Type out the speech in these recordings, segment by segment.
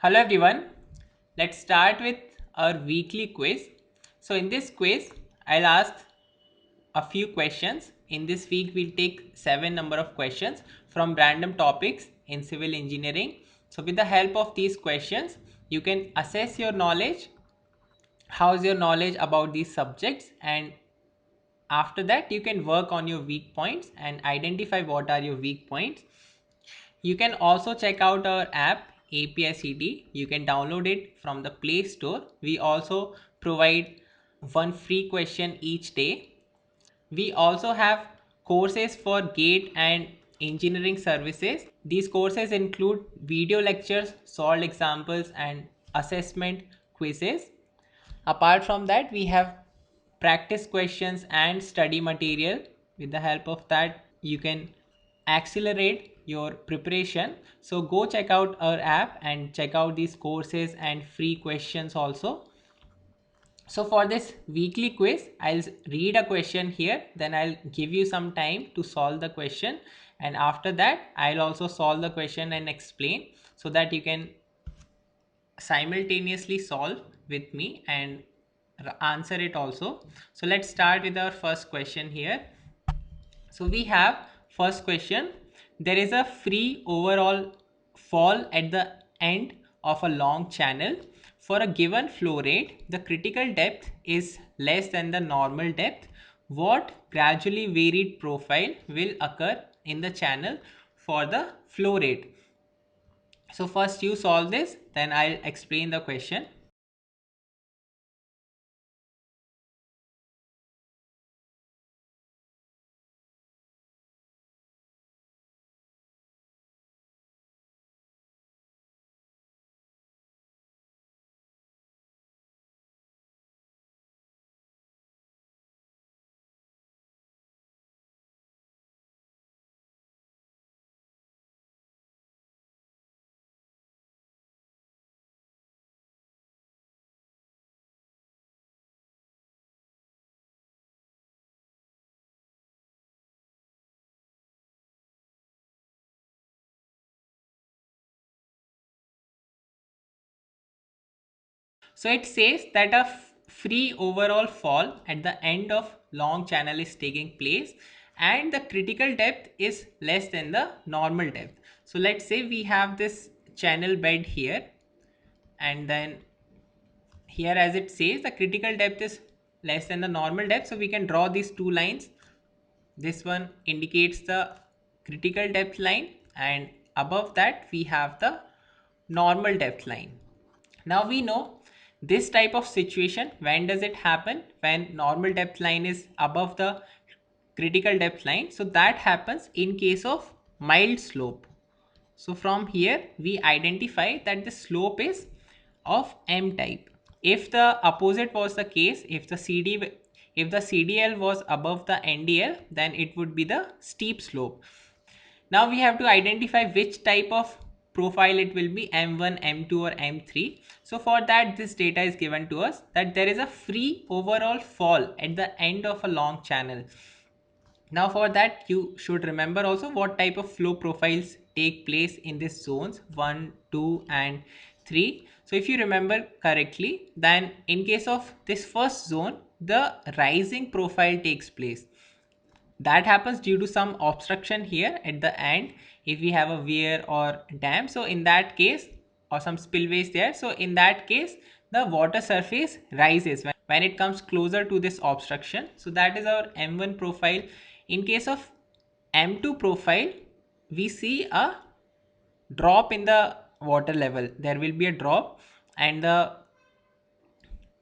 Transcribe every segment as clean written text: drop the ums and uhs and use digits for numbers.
Hello everyone. Let's start with our weekly quiz. So in this quiz, I'll ask a few questions. In this week, we'll take 7 number of questions from random topics in civil engineering. So with the help of these questions, you can assess your knowledge. How's your knowledge about these subjects? And after that, you can work on your weak points and identify what are your weak points. You can also check out our app API-CD. You can download it from the Play Store. We also provide one free question each day. We also have courses for GATE and engineering services. These courses include video lectures, solved examples, and assessment quizzes. Apart from that, we have practice questions and study material. With the help of that, you can accelerate your preparation. So go check out our app and check out these courses and free questions also. So for this weekly quiz, I'll read a question here, then I'll give you some time to solve the question. And after that, I'll also solve the question and explain so that you can simultaneously solve with me and answer it also. So let's start with our first question here. So we have first question. There is a free overall fall at the end of a long channel. For a given flow rate, the critical depth is less than the normal depth. What gradually varied profile will occur in the channel for the flow rate? So first you solve this, then I'll explain the question. So it says that a free overall fall at the end of long channel is taking place and the critical depth is less than the normal depth. So let's say we have this channel bed here, and then here as it says the critical depth is less than the normal depth. So we can draw these two lines. This one indicates the critical depth line, and above that we have the normal depth line. Now we know this type of situation, when does it happen? When normal depth line is above the critical depth line. So that happens in case of mild slope. So from here we identify that the slope is of M type. If the opposite was the case, if the CDL was above the NDL, then it would be the steep slope. Now we have to identify which type of profile it will be, M1, M2 or M3. So for that, this data is given to us that there is a free overall fall at the end of a long channel. Now for that, you should remember also what type of flow profiles take place in these zones 1, 2 and 3. So if you remember correctly, then in case of this first zone, the rising profile takes place. That happens due to some obstruction here at the end if we have a weir or dam. So in that case, or some spillways there, so in that case the water surface rises when it comes closer to this obstruction. So that is our M1 profile. In case of M2 profile, we see a drop in the water level. There will be a drop and the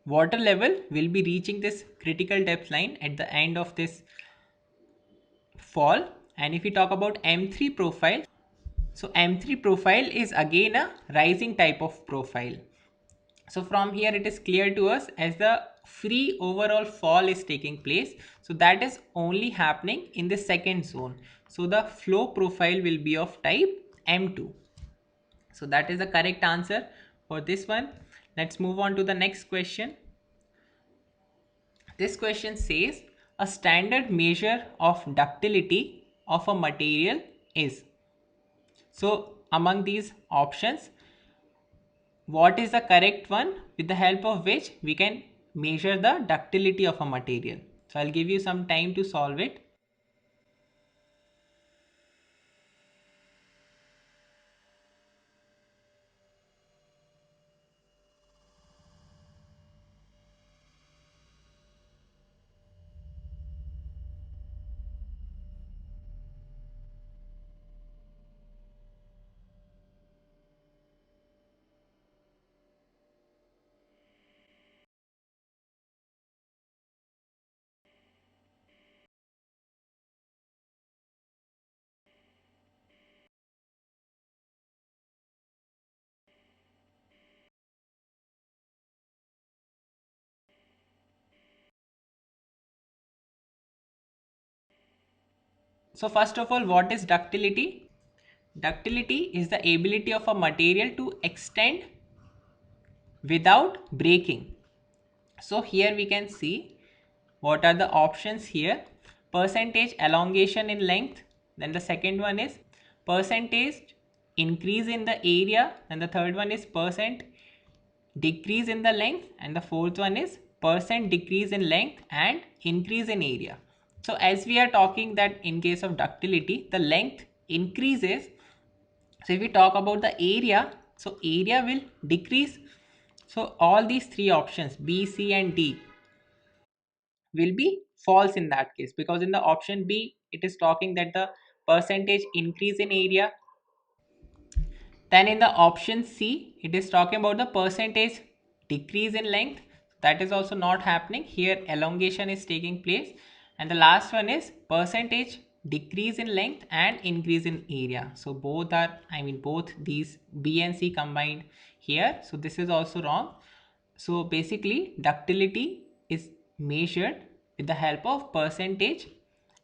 water level will be reaching this critical depth line at the end of this fall. And if we talk about M3 profile, so M3 profile is again a rising type of profile. So from here it is clear to us as the free overall fall is taking place. So that is only happening in the second zone. So the flow profile will be of type M2. So that is the correct answer for this one. Let's move on to the next question. This question says a standard measure of ductility of a material is. So among these options, what is the correct one with the help of which we can measure the ductility of a material. So I'll give you some time to solve it. So first of all, what is ductility? Ductility is the ability of a material to extend without breaking. So here we can see what are the options here. Percentage elongation in length, then the second one is percentage increase in the area, and the third one is percent decrease in the length, and the fourth one is percent decrease in length and increase in area. So as we are talking that in case of ductility the length increases, so if we talk about the area, so area will decrease. So all these three options B, C and D will be false in that case, because in the option B it is talking that the percentage increase in area. Then in the option C, it is talking about the percentage decrease in length. That is also not happening. Here elongation is taking place. And the last one is percentage decrease in length and increase in area. So both are, I mean both these B and C combined here. So this is also wrong. So basically ductility is measured with the help of percentage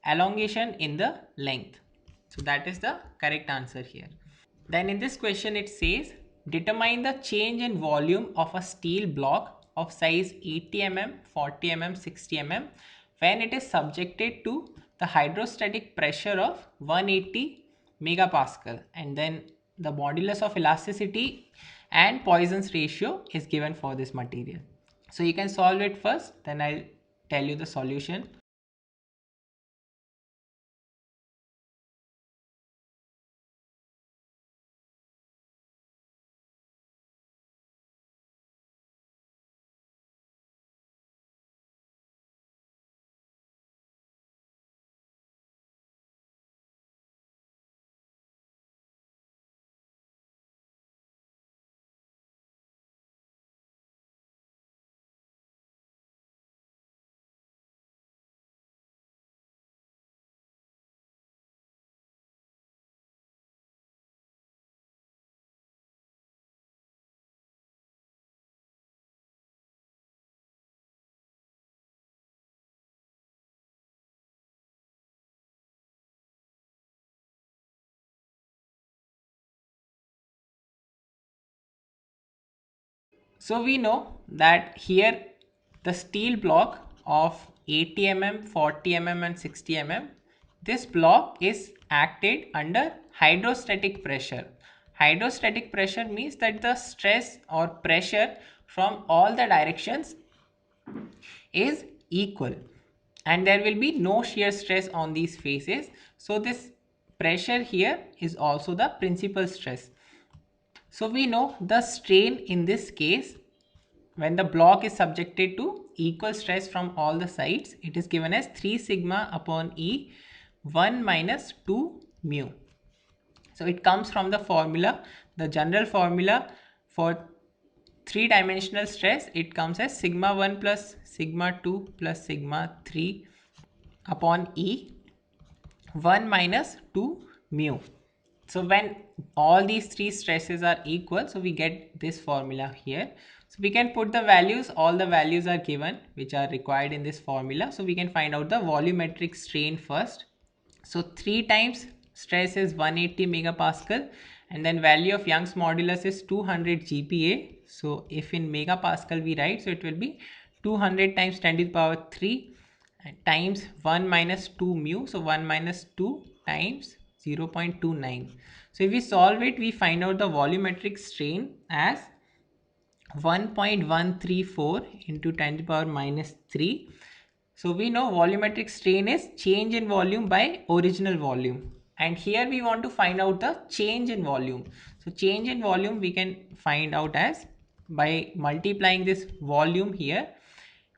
elongation in the length. So that is the correct answer here. Then in this question it says determine the change in volume of a steel block of size 80 mm, 40 mm, 60 mm when it is subjected to the hydrostatic pressure of 180 megapascal, and then the modulus of elasticity and Poisson's ratio is given for this material. So you can solve it first, then I'll tell you the solution. So we know that here the steel block of 80 mm, 40 mm and 60 mm, this block is acted under hydrostatic pressure. Hydrostatic pressure means that the stress or pressure from all the directions is equal and there will be no shear stress on these faces. So this pressure here is also the principal stress. So we know the strain in this case when the block is subjected to equal stress from all the sides, it is given as 3 sigma upon E 1 minus 2 mu. So it comes from the formula, the general formula for three dimensional stress, it comes as sigma 1 plus sigma 2 plus sigma 3 upon E 1 minus 2 mu. So when all these three stresses are equal, so we get this formula here. So we can put the values, all the values are given which are required in this formula. So we can find out the volumetric strain first. So 3 times stress is 180 megapascal, and then value of Young's modulus is 200 GPa. So if in megapascal we write, so it will be 200 times 10 to the power 3 times 1 minus 2 mu. So 1 minus 2 times 0.29. So if we solve it, we find out the volumetric strain as 1.134 into 10 to the power minus 3. So we know volumetric strain is change in volume by original volume. And here we want to find out the change in volume. So change in volume we can find out as by multiplying this volume here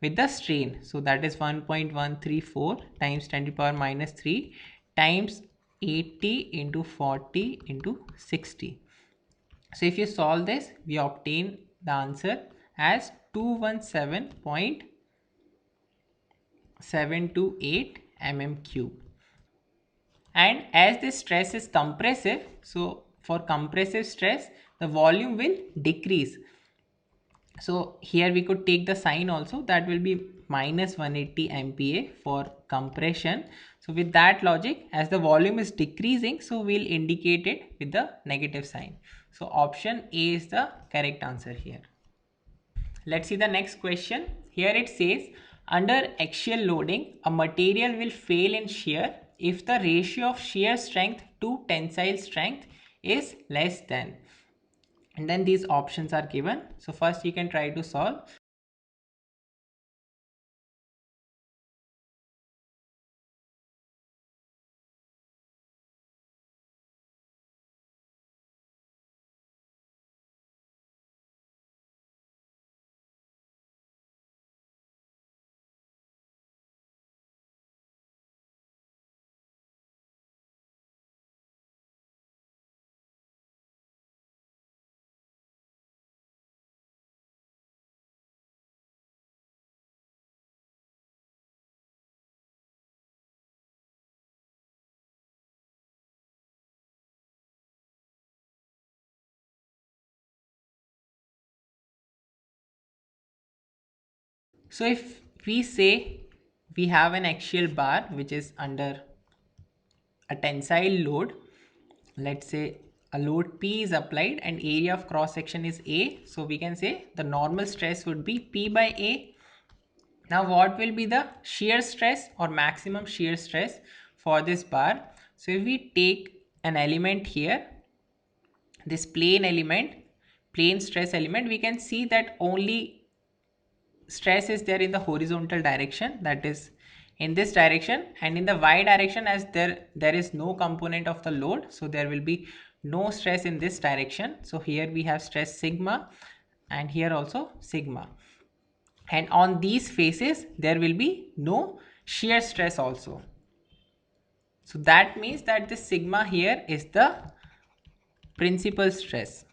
with the strain. So that is 1.134 times 10 to the power minus 3 times 80 into 40 into 60. So if you solve this, we obtain the answer as 217.728 mm cube. And as this stress is compressive, so for compressive stress, the volume will decrease. So here we could take the sign also, that will be minus 180 MPa for compression. So with that logic, as the volume is decreasing, so we'll indicate it with the negative sign. So option A is the correct answer here. Let's see the next question. Here it says, under axial loading, a material will fail in shear if the ratio of shear strength to tensile strength is less than. And then these options are given. So first you can try to solve. So if we say we have an axial bar which is under a tensile load, let's say a load P is applied and area of cross section is A. So we can say the normal stress would be P by A. Now what will be the shear stress or maximum shear stress for this bar? So if we take an element here, this plane stress element, we can see that only stress is there in the horizontal direction, that is in this direction, and in the y direction, as there is no component of the load, so there will be no stress in this direction. So here we have stress sigma and here also sigma, and on these faces there will be no shear stress also. So that means that this sigma here is the principal stress.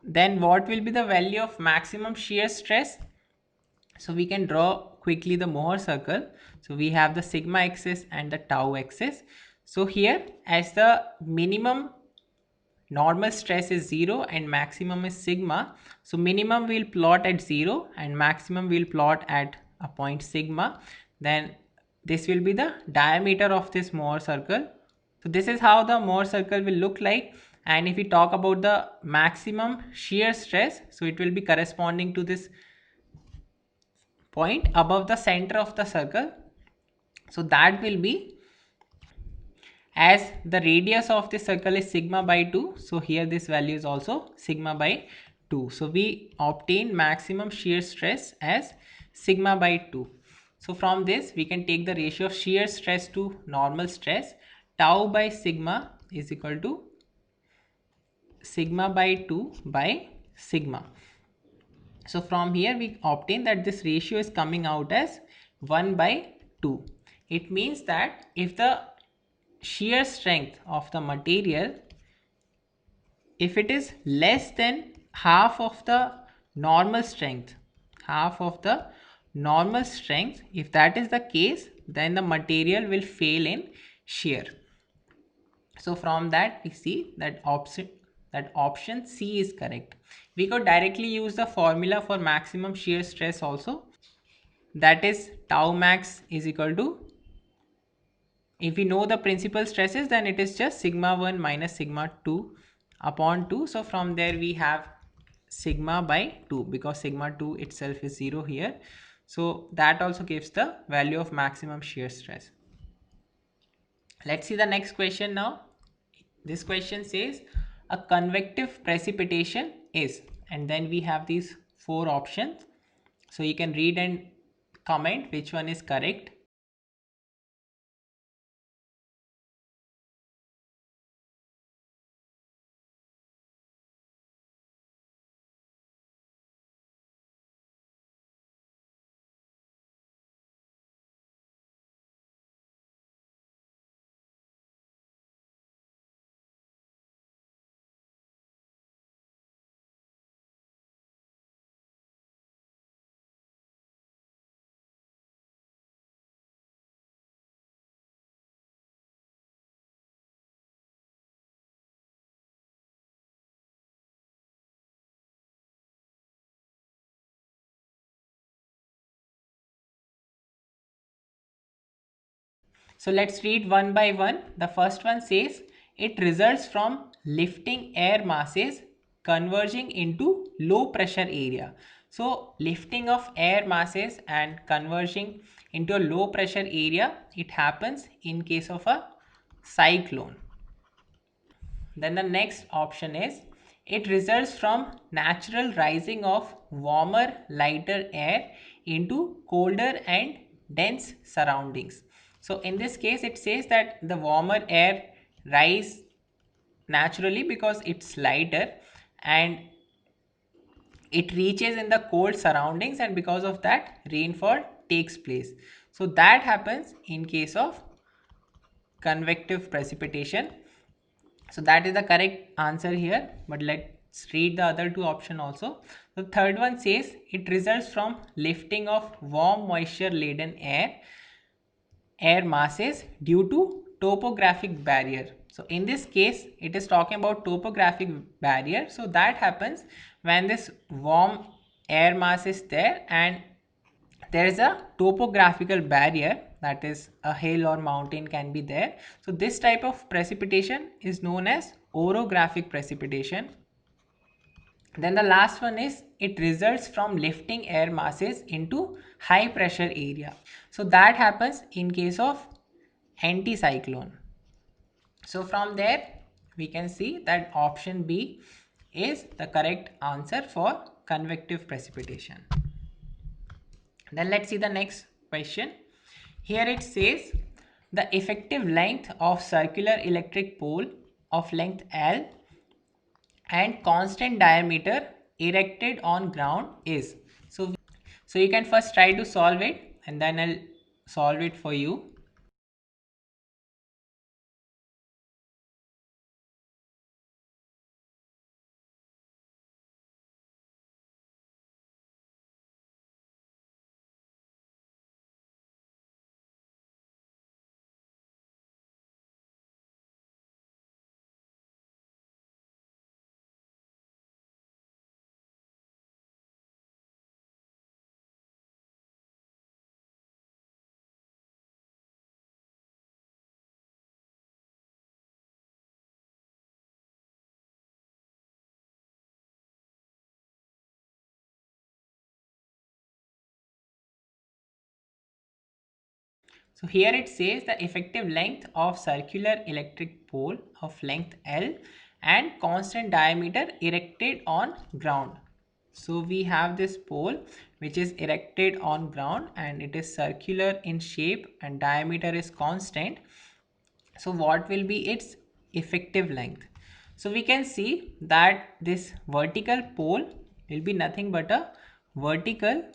Then what will be the value of maximum shear stress? So we can draw quickly the Mohr circle. So we have the sigma axis and the tau axis. So here, as the minimum normal stress is 0 and maximum is sigma, so minimum will plot at 0 and maximum will plot at a point sigma. Then this will be the diameter of this Mohr circle. So this is how the Mohr circle will look like. And if we talk about the maximum shear stress, so it will be corresponding to this point above the center of the circle. So that will be, as the radius of the circle is sigma by 2, so here this value is also sigma by 2. So we obtain maximum shear stress as sigma by 2. So from this we can take the ratio of shear stress to normal stress. Tau by sigma is equal to sigma by 2 by sigma. So from here we obtain that this ratio is coming out as 1 by 2. It means that if the shear strength of the material, if it is less than half of the normal strength, if that is the case, then the material will fail in shear. So from that we see that option C is correct. We could directly use the formula for maximum shear stress also, that is tau max is equal to, if we know the principal stresses, then it is just sigma 1 minus sigma 2 upon 2. So from there we have sigma by 2, because sigma 2 itself is 0 here. So that also gives the value of maximum shear stress. Let's see the next question now. This question says a convective precipitation is, and then we have these four options. So you can read and comment which one is correct. So let's read one by one. The first one says it results from lifting air masses converging into low pressure area. So lifting of air masses and converging into a low pressure area, it happens in case of a cyclone. Then the next option is it results from natural rising of warmer, lighter air into colder and dense surroundings. So in this case, it says that the warmer air rise naturally because it's lighter and it reaches in the cold surroundings, and because of that rainfall takes place. So that happens in case of convective precipitation. So that is the correct answer here, but let's read the other two option also. The third one says it results from lifting of warm moisture laden air masses due to topographic barrier. So in this case it is talking about topographic barrier. So that happens when this warm air mass is there and there is a topographical barrier, that is a hill or mountain can be there. So this type of precipitation is known as orographic precipitation. Then the last one is it results from lifting air masses into high pressure area. So that happens in case of anticyclone. So from there we can see that option B is the correct answer for convective precipitation. Then let's see the next question. Here it says the effective length of circular electric pole of length L and constant diameter erected on ground is. So you can first try to solve it and then I'll solve it for you. So here it says the effective length of circular electric pole of length L and constant diameter erected on ground. So we have this pole which is erected on ground and it is circular in shape and diameter is constant. So what will be its effective length? So we can see that this vertical pole will be nothing but a vertical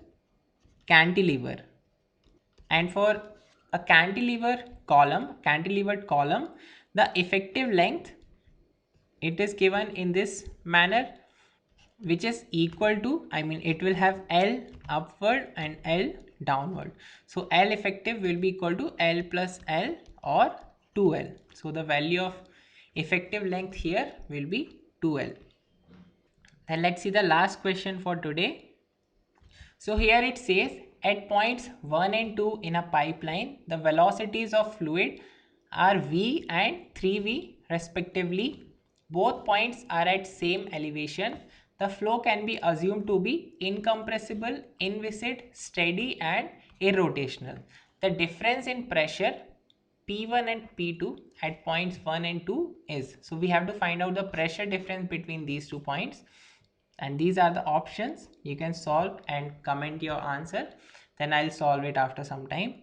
cantilever, and for a cantilevered column, the effective length, it is given in this manner, which is equal to, I mean it will have L upward and L downward. So L effective will be equal to L plus L or 2L. So the value of effective length here will be 2L. Then let's see the last question for today. So here it says at points 1 and 2 in a pipeline, the velocities of fluid are V and 3V respectively. Both points are at same elevation. The flow can be assumed to be incompressible, inviscid, steady and irrotational. The difference in pressure P1 and P2 at points 1 and 2 is. So we have to find out the pressure difference between these 2 points. And these are the options you can solve and comment your answer. Then I'll solve it after some time.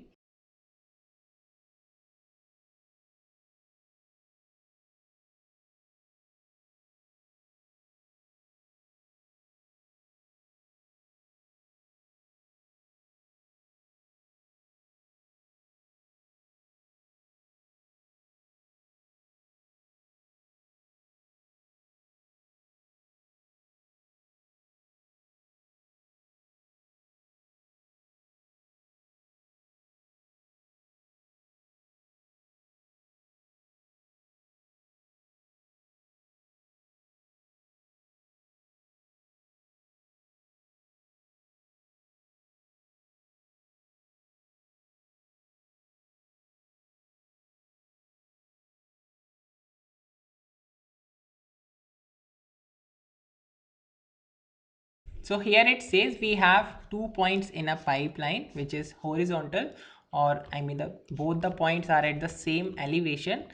So here it says we have 2 points in a pipeline which is horizontal, or I mean the both the points are at the same elevation.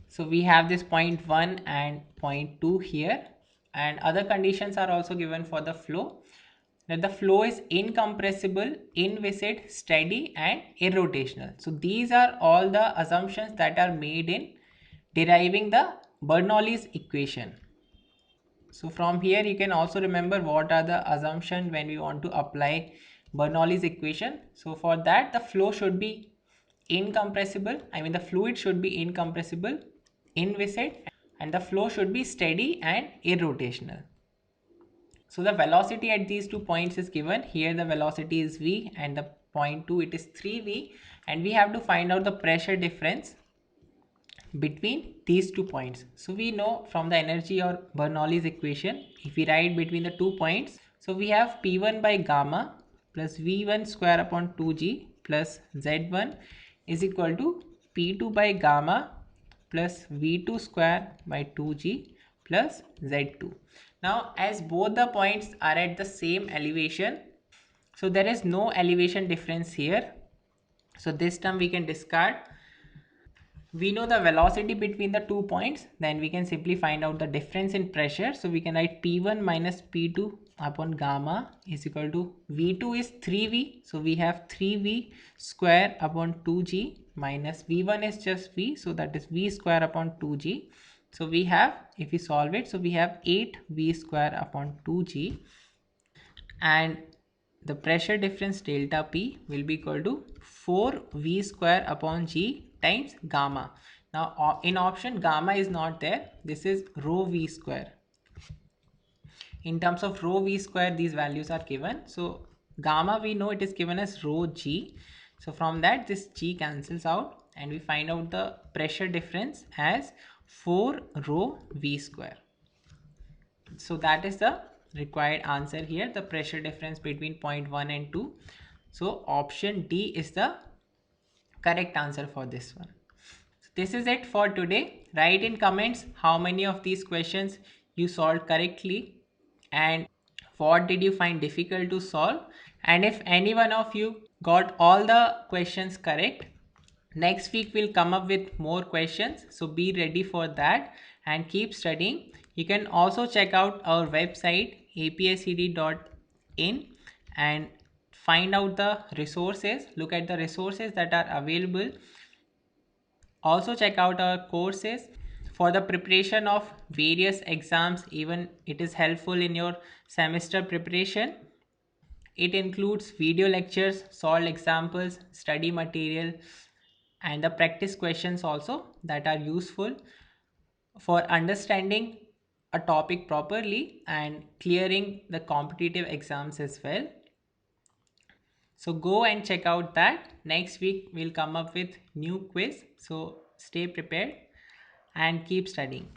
So we have this point 1 and point 2 here, and other conditions are also given for the flow, that the flow is incompressible, inviscid, steady and irrotational. So these are all the assumptions that are made in deriving the Bernoulli's equation. So from here you can also remember what are the assumptions when we want to apply Bernoulli's equation. So for that the flow should be incompressible, I mean the fluid should be incompressible, inviscid, and the flow should be steady and irrotational. So the velocity at these 2 points is given. Here the velocity is v and the point 2 it is 3v, and we have to find out the pressure difference between these 2 points. So we know from the energy or Bernoulli's equation, if we write between the 2 points, so we have P1 by gamma plus V1 square upon 2g plus Z1 is equal to P2 by gamma plus V2 square by 2g plus Z2. Now as both the points are at the same elevation, so there is no elevation difference here. So this term we can discard. We know the velocity between the 2 points, then we can simply find out the difference in pressure. So we can write P1 minus P2 upon gamma is equal to V2 is 3V, so we have 3V square upon 2G minus V1 is just V, so that is V square upon 2G. So we have, if we solve it, so we have 8V square upon 2G, and the pressure difference delta P will be equal to 4V square upon G times gamma. Now in option gamma is not there, this is rho V square. In terms of rho V square these values are given. So gamma we know it is given as rho G. So from that this G cancels out and we find out the pressure difference as 4 rho V square. So that is the required answer here, the pressure difference between point 1 and 2. So option D is the correct answer for this one. So this is it for today. Write in comments how many of these questions you solved correctly and what did you find difficult to solve. And if any one of you got all the questions correct, next week we'll come up with more questions. So be ready for that and keep studying. You can also check out our website apscd.in and find out the resources, look at the resources that are available. Also check out our courses for the preparation of various exams, even it is helpful in your semester preparation. It includes video lectures, solved examples, study material, and the practice questions also that are useful for understanding a topic properly and clearing the competitive exams as well. So go and check out that. Next week we'll come up with new quiz. So stay prepared and keep studying.